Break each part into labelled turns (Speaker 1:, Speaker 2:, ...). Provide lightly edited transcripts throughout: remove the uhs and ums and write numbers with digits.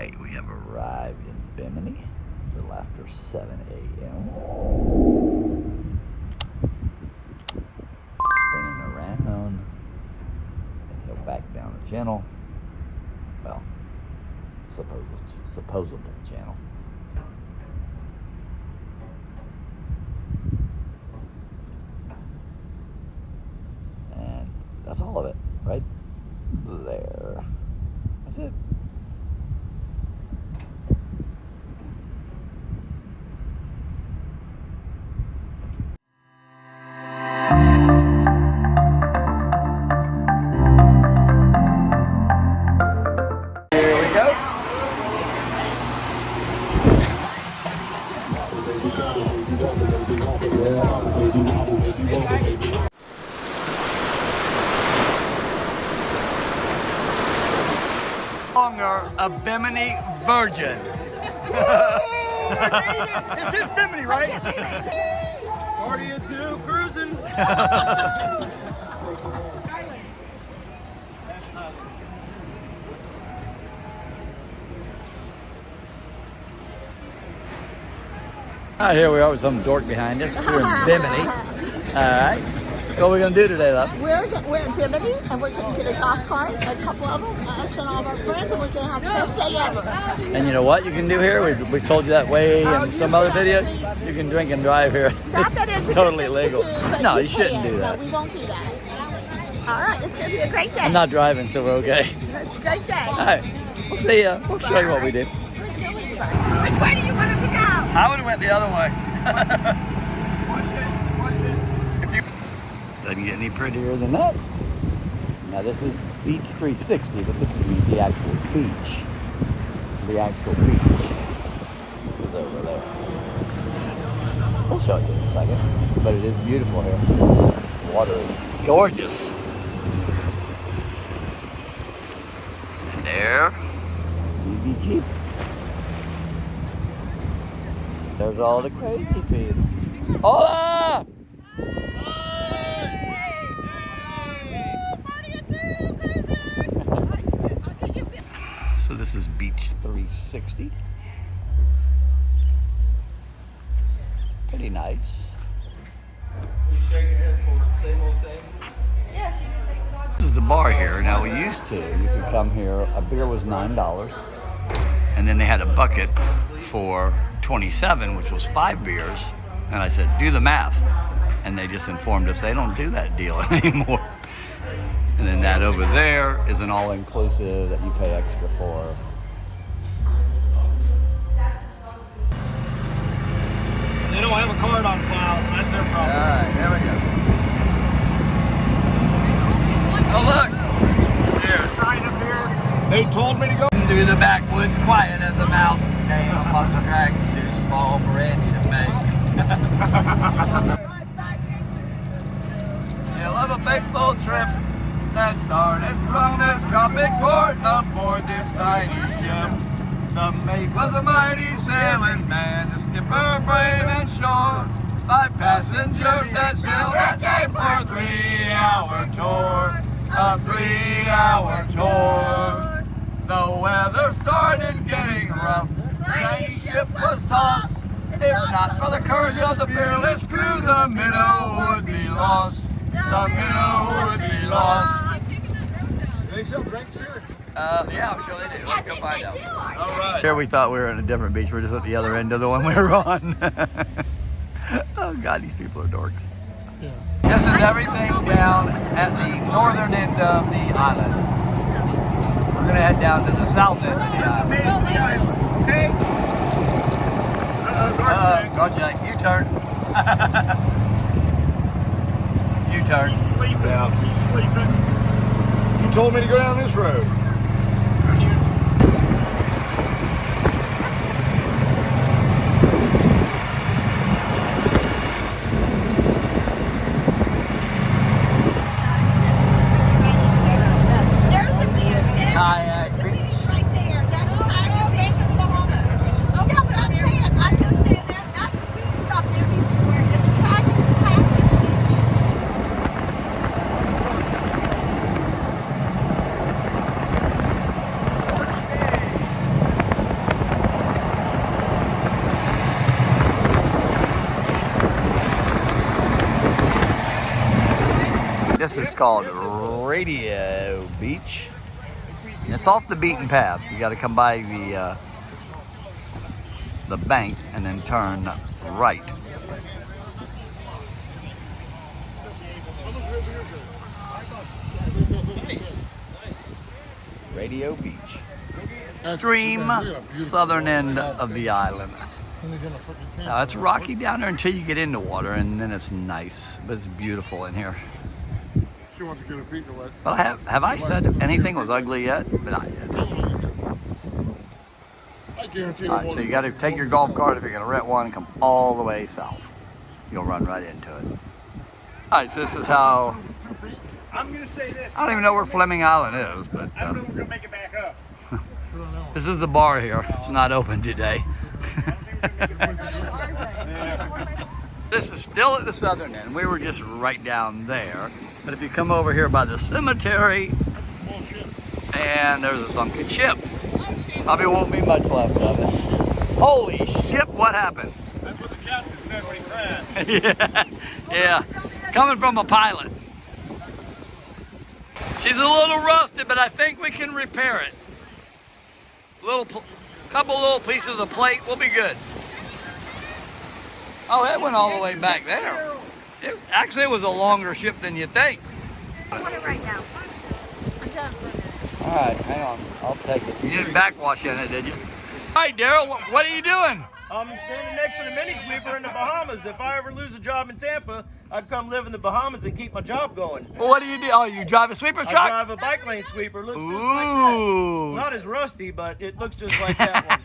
Speaker 1: Alright, we have arrived in Bimini a little after 7 a.m. Spinning around and he'll back down the channel. Well, supposable channel. And that's all of it, right there. That's it. A Bimini virgin.
Speaker 2: This is Bimini, right? Party of two cruising.
Speaker 1: Here we are with some dork behind us. We're in Bimini. Alright. What are we going to do today, love?
Speaker 3: We're in Bimini, and we're going to get a golf cart, a couple of them, us and all of our friends, and we're going to have the best day ever.
Speaker 1: And you know what you can do here? We told you that way in some other videos. You can drink and drive here. It's totally legal. No, you shouldn't do that.
Speaker 3: No, we won't do that. All right, it's going to be a great day.
Speaker 1: I'm not driving, so we're okay.
Speaker 3: It's a great day.
Speaker 1: All right, we'll see ya. We'll show you what we did.
Speaker 3: Which way do you want us to go?
Speaker 1: I would have went the other way. Doesn't get any prettier than that. Now this is Beach 360, but this is the actual beach. The actual beach is over there. We'll show it to you in a second, but it is beautiful here. The water is gorgeous. And there, BBG. There's all the crazy people. Hola! So this is Beach 360. Pretty nice.
Speaker 2: You shake your head for the same old thing?
Speaker 3: Yes.
Speaker 1: This is the bar here. Now we used to, you could come here, a beer was $9, and then they had a bucket for 27, which was 5 beers. And I said, do the math. And they just informed us they don't do that deal anymore. And then that over there is an all-inclusive that you pay extra for.
Speaker 2: They don't have a card on file, so that's their problem.
Speaker 1: All right, there we go. Oh, look.
Speaker 2: There's a sign up here. They told me to go
Speaker 1: Through the backwoods, quiet as a mouse. Name among the drags too small for Andy to make. You love a big boat trip that started from this tropic port aboard this tiny ship. The mate was a mighty sailing man, the skipper brave and sure. 5 passengers that sailed that day for a 3-hour tour. A 3-hour tour. The weather started getting rough. The tiny ship was tossed. If not for the courage of the fearless crew, the minnow would be lost. The minnow would be lost.
Speaker 2: Do they sell drinks here?
Speaker 1: Yeah, I'm sure they do. Let's go find out.
Speaker 2: All right.
Speaker 1: Here we thought we were in a different beach. We're just at the other end of the one we were on. Oh God, these people are dorks. Yeah. This is everything down at the northern end of the island. We're gonna head down to the south end of the island.
Speaker 2: Okay.
Speaker 1: Guard check. U-turn. U-turn.
Speaker 2: He's sleeping. Yeah, he's sleeping. You told me to go down this road.
Speaker 1: This is called Radio Beach. It's off the beaten path. You got to come by the bank and then turn right. Radio Beach. Extreme southern end of the island. Now it's rocky down there until you get into water, and then it's nice, but it's beautiful in here.
Speaker 2: She wants to get her feet wet.
Speaker 1: But have I said anything was ugly yet? But not yet.
Speaker 2: I guarantee.
Speaker 1: All right, so you got to take your golf cart if you're going to rent one. Come all the way south. You'll run right into it. All right, so this is how.
Speaker 2: I'm gonna say this.
Speaker 1: I don't even know where Fleming Island is, but
Speaker 2: I don't know if we're gonna make it back up.
Speaker 1: this is the bar here. It's not open today. This is still at the southern end. We were just right down there. But if you come over here by the cemetery, and there's a sunken ship. Probably won't be much left of it. Holy shit, what happened?
Speaker 2: That's what the captain said when he crashed.
Speaker 1: yeah. Coming from a pilot. She's a little rusted, but I think we can repair it. Couple little pieces of plate, we'll be good. Oh, it went all the way back there. Actually, it was a longer ship than you think.
Speaker 3: I want it right now. I'm done.
Speaker 1: All right, hang on. I'll take it. You didn't backwash in it, did you? All right, Daryl, what are you doing?
Speaker 4: I'm standing next to the mini sweeper in the Bahamas. If I ever lose a job in Tampa, I'd come live in the Bahamas and keep my job going.
Speaker 1: Well, what do you do? Oh, you drive a sweeper truck?
Speaker 4: I drive a bike lane sweeper. Looks just like that. It's not as rusty, but it looks just like that one.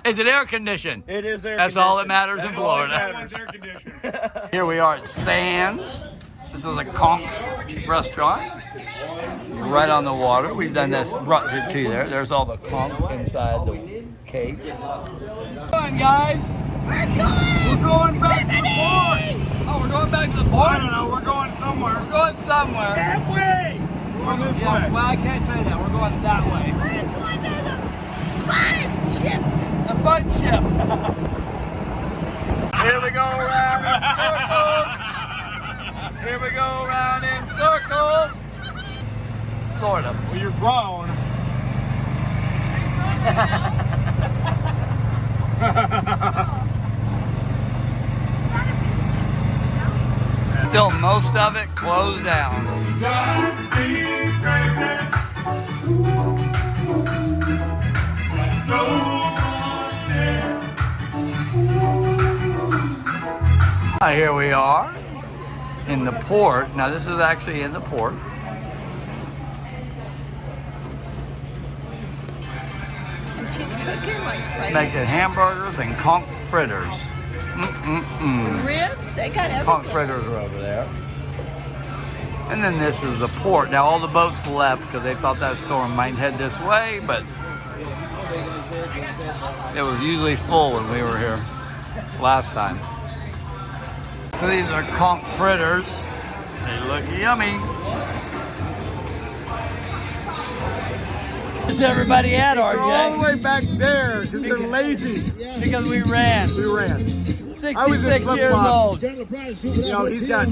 Speaker 1: Is it air conditioned?
Speaker 4: It is air
Speaker 1: That's
Speaker 4: conditioned.
Speaker 1: all that matters in
Speaker 4: That's all that
Speaker 1: Florida.
Speaker 4: matters. Air conditioned.
Speaker 1: Here we are at Sands. This is a conch restaurant. Right on the water. We've done this, brought it to you there. There's all the conch inside the cage. Come on, guys.
Speaker 3: We're going back to the port.
Speaker 1: Oh, we're going back to the port?
Speaker 2: I don't know. We're going somewhere.
Speaker 1: We're going somewhere.
Speaker 2: That way. We're going this way.
Speaker 1: Well, I can't say that. We're going that way.
Speaker 3: We're going to the fun ship.
Speaker 1: The fun ship. Here we go around in circles. Here we go around in circles. Florida.
Speaker 2: Well, you're grown.
Speaker 1: Still, most of it closed down. Here we are in the port. Now this is actually in the port.
Speaker 3: And she's cooking like crazy.
Speaker 1: Making hamburgers and conch fritters.
Speaker 3: Ribs, they got everything.
Speaker 1: Conch fritters are over there. And then this is the port. Now all the boats left because they thought that storm might head this way, but it was usually full when we were here last time. So these are conch fritters. They look yummy. Where's everybody at, RJ?
Speaker 2: All the way back there because they're lazy.
Speaker 1: Because we ran.
Speaker 2: We ran.
Speaker 1: 66 years old.
Speaker 2: You know, he's got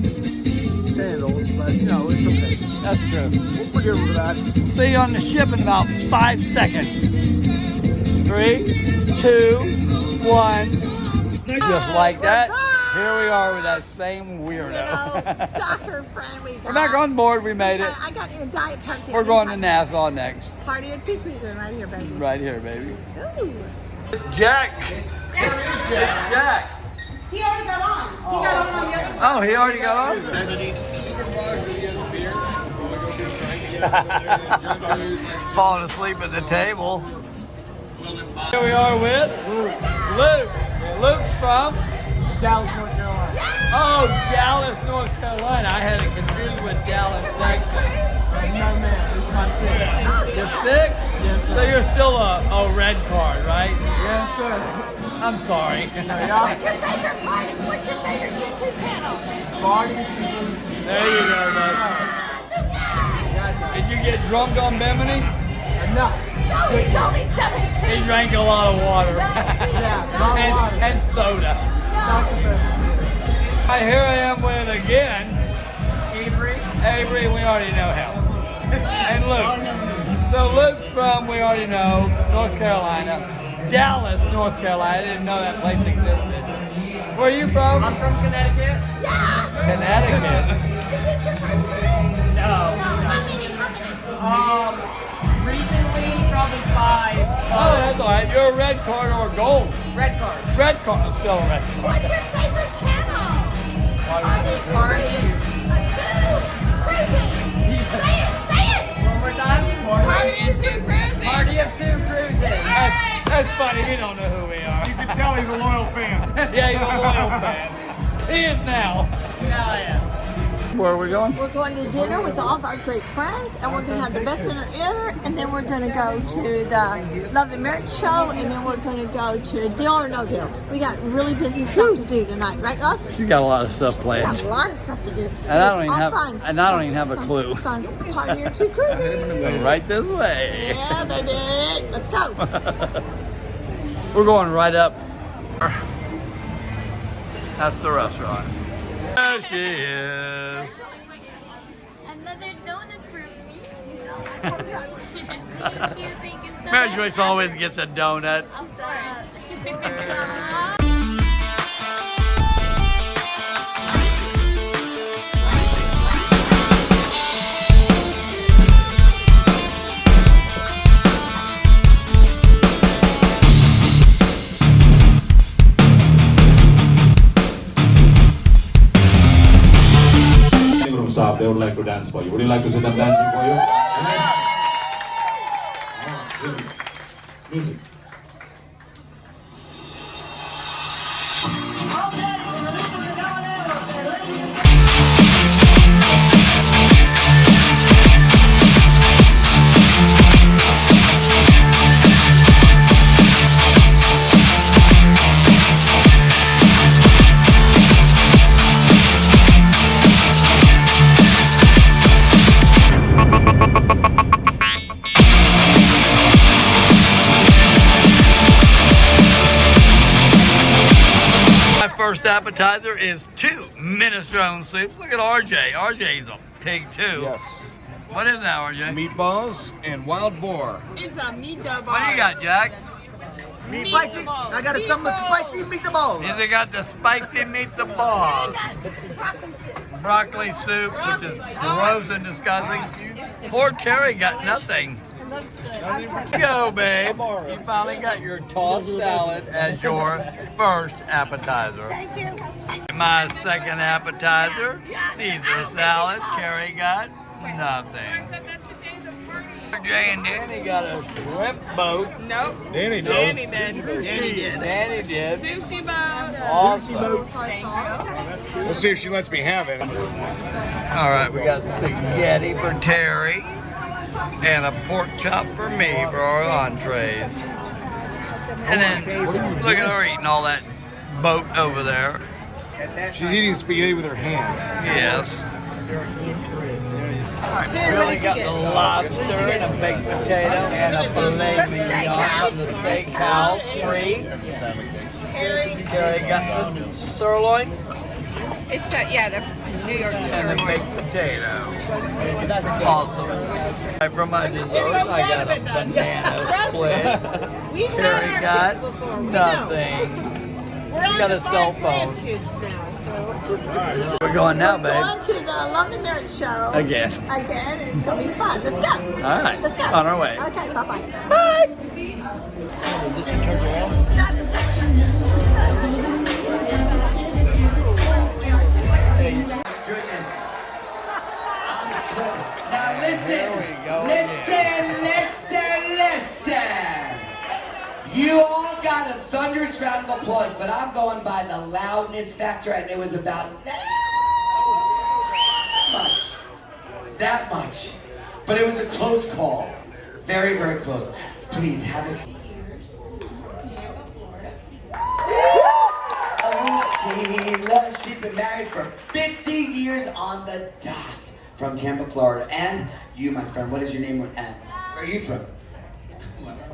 Speaker 2: sandals, but you know, it's okay.
Speaker 1: That's true.
Speaker 2: We'll forgive him for that.
Speaker 1: See you on the ship in about 5 seconds. 3, 2, 1. Just like that. Here we are with that same weirdo.
Speaker 3: Stalker friend we got.
Speaker 1: We're back on board. We made it.
Speaker 3: I got you a Diet Pumpkin.
Speaker 1: We're going to Nassau next.
Speaker 3: Party of two pieces right here, baby.
Speaker 1: Right here, baby.
Speaker 3: Ooh.
Speaker 1: It's Jack. It's Jack.
Speaker 5: He already got on. He got on the other side.
Speaker 1: Oh, he already got on? Falling asleep at the table. Here we are with Luke. Luke's from
Speaker 2: Dallas, North Carolina.
Speaker 1: Oh, Dallas, North Carolina. I had it confused with Dallas, Texas.
Speaker 2: No, man. This is my team.
Speaker 1: You're sick?
Speaker 2: Yes, sir.
Speaker 1: So you're still a red card, right?
Speaker 2: Yes, sir.
Speaker 1: I'm sorry.
Speaker 3: What's your favorite party? What's your favorite YouTube channel?
Speaker 1: There you go, bud. Did you get drunk on Bimini?
Speaker 2: No.
Speaker 3: No, he's only 17.
Speaker 1: He drank a lot of water.
Speaker 2: Yeah, a lot of water.
Speaker 1: And soda.
Speaker 2: Not the best.
Speaker 1: Here I am with again Avery Avery, we already know him. And Luke. So Luke's from, we already know, North Carolina. Dallas, North Carolina. I didn't know that place existed. Where are you from?
Speaker 2: I'm from Connecticut.
Speaker 1: Connecticut.
Speaker 3: Is this your first cruise?
Speaker 2: No.
Speaker 3: How many?
Speaker 2: Recently, probably 5.
Speaker 1: Oh, that's all right. You're a red card or a gold?
Speaker 2: Red card.
Speaker 1: Red card. I'm still a red card.
Speaker 3: What's your favorite channel? Party. Cruising. Say it.
Speaker 2: One more time.
Speaker 3: Party of two cruising.
Speaker 2: Party of 2 cruising.
Speaker 1: That's funny. He don't know who we are.
Speaker 6: You can tell he's a loyal fan.
Speaker 1: Yeah, he's a loyal fan. He is now.
Speaker 2: Hell yeah.
Speaker 1: Where are we going?
Speaker 3: We're going to dinner with all of our great friends, and we're going to have the best dinner ever, and then we're going to go to the Love and Marriage show, and then we're going to go to Deal or No Deal. We got really busy stuff to do tonight, right, Gus?
Speaker 1: She's got a lot of stuff
Speaker 3: We
Speaker 1: planned.
Speaker 3: got a lot of stuff to do.
Speaker 1: And I don't even
Speaker 3: All
Speaker 1: have
Speaker 3: fun.
Speaker 1: and I don't even have a clue.
Speaker 3: Fun. Party or two cruising.
Speaker 1: Right this way.
Speaker 3: Yeah, baby. Let's go.
Speaker 1: We're going right up. That's the restaurant. There she is.
Speaker 7: Another donut for me. Thank you so
Speaker 1: Mary
Speaker 7: much.
Speaker 1: Joyce always gets a donut.
Speaker 7: Of course.
Speaker 8: Stop. They would like to dance for you. Would you like to sit and dancing for you? Yes. Oh, music.
Speaker 1: My first appetizer is 2 minestrone soups. Look at RJ. RJ's a pig too.
Speaker 6: Yes.
Speaker 1: What is that, RJ?
Speaker 6: Meatballs and wild boar.
Speaker 5: It's a meatball.
Speaker 1: What do you got, Jack?
Speaker 5: Spicy. I got
Speaker 2: some spicy meatball.
Speaker 1: He's got the spicy meatball. Broccoli soup, which is gross and disgusting. Poor Terry got nothing. Let's go, babe. You finally got your tossed salad as your first appetizer.
Speaker 3: Thank you.
Speaker 1: My second appetizer, Caesar salad. Terry got nothing. Jay and Danny got a shrimp boat.
Speaker 5: Nope.
Speaker 6: Danny, no.
Speaker 5: Danny did.
Speaker 1: Danny did.
Speaker 5: Sushi boat.
Speaker 1: Awesome.
Speaker 6: We'll see if she lets me have it.
Speaker 1: All right, we got spaghetti for Terry and a pork chop for me for our entrees. And then look at her eating all that boat over there.
Speaker 6: She's eating spaghetti with her hands.
Speaker 1: Yes. Really got the lobster and a baked potato and a filet mignon from the steakhouse free. Terry got the sirloin
Speaker 5: It's the New York
Speaker 1: and the baked potato. That's awesome. From my dessert, I got a banana split. Terry got nothing. You got a cell phone. We're going now, babe.
Speaker 3: We're going to the Love and Marriage show.
Speaker 1: Again.
Speaker 3: Again, and it's going to be fun. Let's go.
Speaker 1: All right.
Speaker 3: Let's go.
Speaker 1: On our way.
Speaker 3: Okay, bye-bye.
Speaker 1: Bye.
Speaker 9: Now listen, listen. You all got a thunderous round of applause, but I'm going by the loudness factor, and it was about that much. But it was a close call. Very, very close. Please have a seat. Oh, she's been married for 50 years on the dot from Tampa, Florida. And you, my friend, what is your name? And where are you from?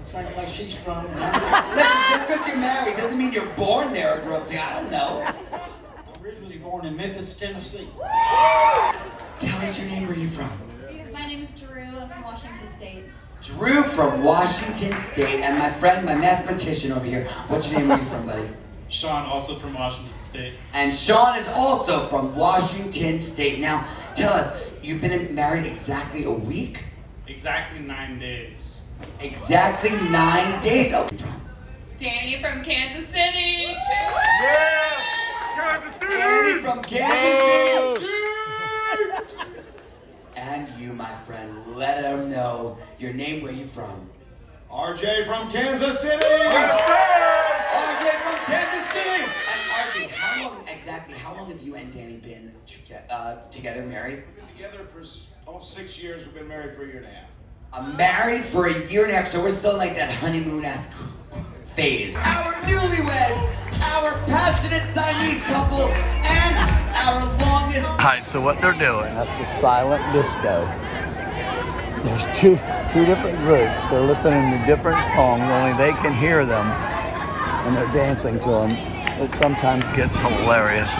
Speaker 10: Sounds like she's from.
Speaker 9: Listen, just because you're married doesn't mean you're born there or grew up there. I don't know.
Speaker 10: Originally born in Memphis, Tennessee.
Speaker 9: Tell us your name. Where are you from?
Speaker 7: My name is Drew. I'm from Washington State.
Speaker 9: Drew from Washington State. And my friend, my mathematician over here. What's your name? Where are you from, buddy?
Speaker 11: Sean, also from Washington State.
Speaker 9: And Sean is also from Washington State. Now, tell us, you've been married exactly a week?
Speaker 11: Exactly 9 days.
Speaker 9: Exactly 9 days. Oh,
Speaker 5: Danny from Kansas City.
Speaker 6: Yeah! Kansas City!
Speaker 9: Danny from Kansas City. And you, my friend, let them know your name, where you from.
Speaker 6: RJ from Kansas City!
Speaker 9: RJ from Kansas City! And RJ, how long have you and Danny been together, married?
Speaker 6: Together for almost 6 years. We've been married for a year and a half.
Speaker 9: Married for a year and a half, so we're still in like that honeymoon-esque phase. Our newlyweds, our passionate Siamese couple, and our longest...
Speaker 12: Alright, so what they're doing, that's the silent disco. There's two different groups. They're listening to different songs, only they can hear them, and they're dancing to them. It sometimes gets hilarious.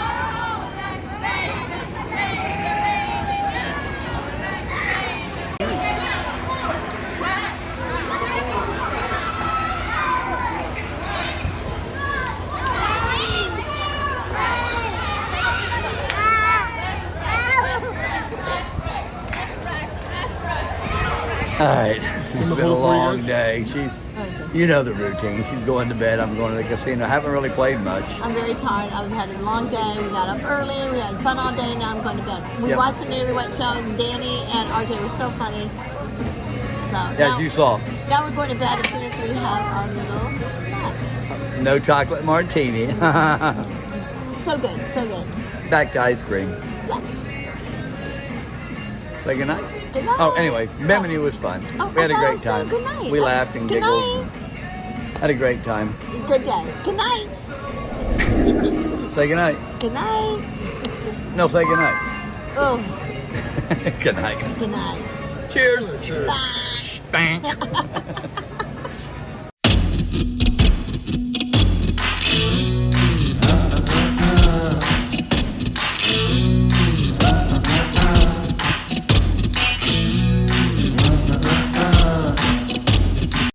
Speaker 12: All right, it's been a long day. You know the routine. She's going to bed. I'm going to the casino. I haven't really played much.
Speaker 3: I'm very tired. I've had a long day. We got up early. We had fun all day. Now I'm going to bed. We watched the Newlywed show. Danny and RJ were so funny. So
Speaker 12: As you saw.
Speaker 3: Now we're going to bed as soon as we have our little snack.
Speaker 12: No chocolate martini.
Speaker 3: So good, so good.
Speaker 12: Back to ice cream.
Speaker 3: Yeah.
Speaker 12: Say goodnight.
Speaker 3: Good night.
Speaker 12: Oh, anyway, Bimini was fun.
Speaker 3: Oh,
Speaker 12: We had a
Speaker 3: I
Speaker 12: great
Speaker 3: thought so.
Speaker 12: time.
Speaker 3: Good night.
Speaker 12: We laughed and
Speaker 3: Good
Speaker 12: giggled.
Speaker 3: night.
Speaker 12: Had a great time.
Speaker 3: Good day. Good night.
Speaker 12: Say goodnight.
Speaker 3: Good night.
Speaker 12: No, say goodnight.
Speaker 3: Oh,
Speaker 12: Good night.
Speaker 3: good night.
Speaker 12: Cheers.
Speaker 3: Bye.
Speaker 12: Spank.